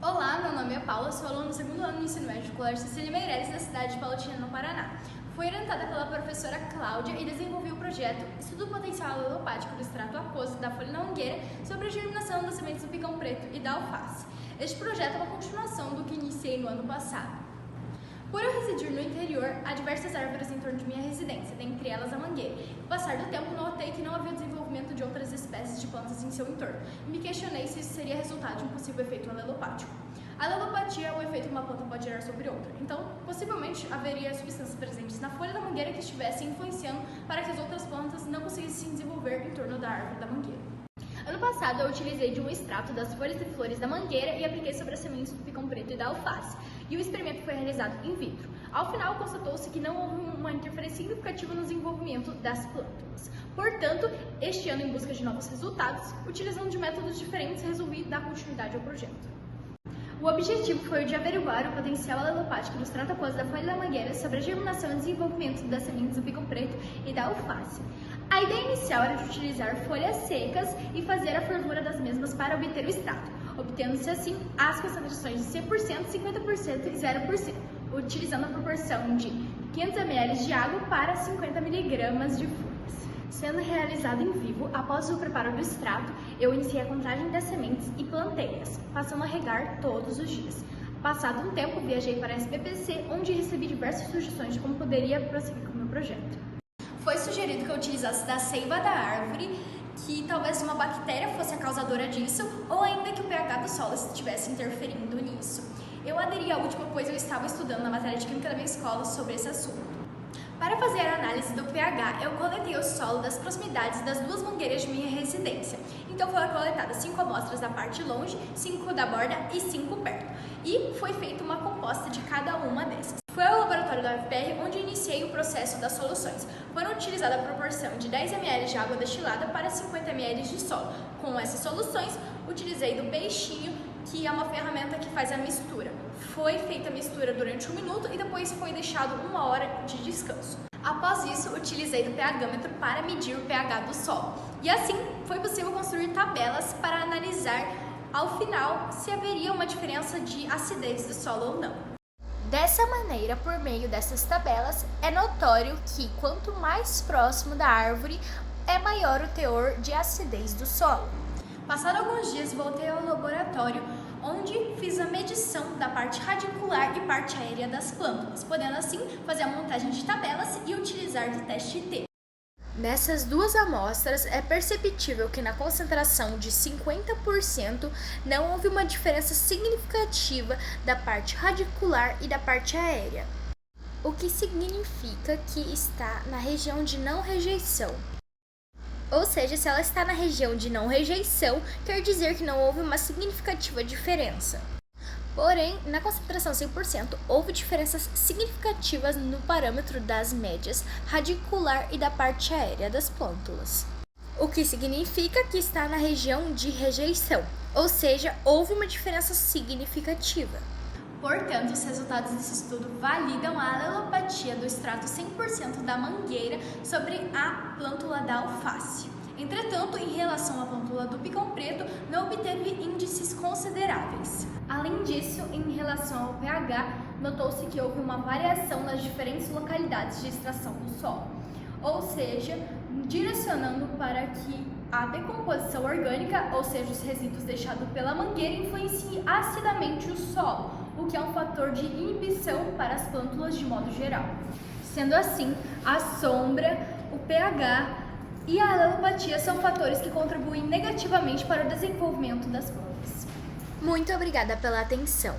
Olá, meu nome é Paula, sou aluna do segundo ano do ensino médio do Colégio Cecília Meireles, da cidade de Palotina, no Paraná. Fui orientada pela professora Cláudia e desenvolvi o projeto Estudo Potencial Alelopático do extrato aquoso da folha da mangueira sobre a germinação das sementes do picão preto e da alface. Este projeto é uma continuação do que iniciei no ano passado. Por eu residir no interior, há diversas árvores em torno de minha residência, dentre elas a mangueira. Com o passar do tempo, notei que não havia desenvolvimento de outras espécies de plantas em seu entorno e me questionei se isso seria resultado de um possível efeito alelopático. A alelopatia é o efeito que uma planta pode gerar sobre outra, então possivelmente haveria substâncias presentes na folha da mangueira que estivessem influenciando para que as outras plantas não conseguissem se desenvolver em torno da árvore da mangueira. Ano passado, eu utilizei de um extrato das folhas e flores da mangueira e apliquei sobre as sementes do picão preto e da alface, e o experimento foi realizado in vitro. Ao final, constatou-se que não houve uma interferência significativa no desenvolvimento das plântulas. Portanto, este ano, em busca de novos resultados, utilizando de métodos diferentes, resolvi dar continuidade ao projeto. O objetivo foi o de averiguar o potencial alelopático do extrato aquoso da folha da mangueira sobre a germinação e desenvolvimento das sementes do picão preto e da alface. A ideia inicial era de utilizar folhas secas e fazer a fervura das mesmas para obter o extrato, obtendo-se assim as concentrações de 100%, 50% e 0%, utilizando a proporção de 500 ml de água para 50 mg de folhas. Sendo realizado em vivo, após o preparo do extrato, eu iniciei a contagem das sementes e plantei-as, passando a regar todos os dias. Passado um tempo, viajei para a SBPC, onde recebi diversas sugestões de como poderia prosseguir com o meu projeto. Foi sugerido que eu utilizasse da seiva da árvore, que talvez uma bactéria fosse a causadora disso, ou ainda que o pH do solo estivesse interferindo nisso. Eu aderi à última, pois eu estava estudando na matéria de Química da minha escola sobre esse assunto. Para fazer a análise do pH, eu coletei o solo das proximidades das duas mangueiras de minha residência. Então foram coletadas 5 amostras da parte longe, 5 da borda e 5 perto. E foi feita uma composta de cada uma dessas. Foi ao laboratório da UFPR onde iniciei o processo das soluções. Foram utilizadas a proporção de 10 ml de água destilada para 50 ml de solo. Com essas soluções, utilizei do peixinho, que é uma ferramenta que faz a mistura. Foi feita a mistura durante 1 minuto e depois foi deixado 1 hora de descanso. Após isso, utilizei do pH-metro para medir o pH do solo. E assim, foi possível construir tabelas para analisar, ao final, se haveria uma diferença de acidez do solo ou não. Dessa maneira, por meio dessas tabelas, é notório que quanto mais próximo da árvore, é maior o teor de acidez do solo. Passado alguns dias, voltei ao laboratório, onde fiz a medição da parte radicular e parte aérea das plântulas, podendo assim fazer a montagem de tabelas e utilizar do teste T. Nessas duas amostras, é perceptível que na concentração de 50% não houve uma diferença significativa da parte radicular e da parte aérea, o que significa que está na região de não rejeição. Ou seja, se ela está na região de não rejeição, quer dizer que não houve uma significativa diferença. Porém, na concentração 100%, houve diferenças significativas no parâmetro das médias radicular e da parte aérea das plântulas, o que significa que está na região de rejeição, ou seja, houve uma diferença significativa. Portanto, os resultados desse estudo validam a alelopatia do extrato 100% da mangueira sobre a plântula da alface. Entretanto, em relação à plântula do picão preto, não obteve índices consideráveis. Além disso, em relação ao pH, notou-se que houve uma variação nas diferentes localidades de extração do solo, ou seja, direcionando para que a decomposição orgânica, ou seja, os resíduos deixados pela mangueira, influenciem acidamente o solo, o que é um fator de inibição para as plântulas de modo geral. Sendo assim, a sombra, o pH e a alelopatia são fatores que contribuem negativamente para o desenvolvimento das plantas. Muito obrigada pela atenção!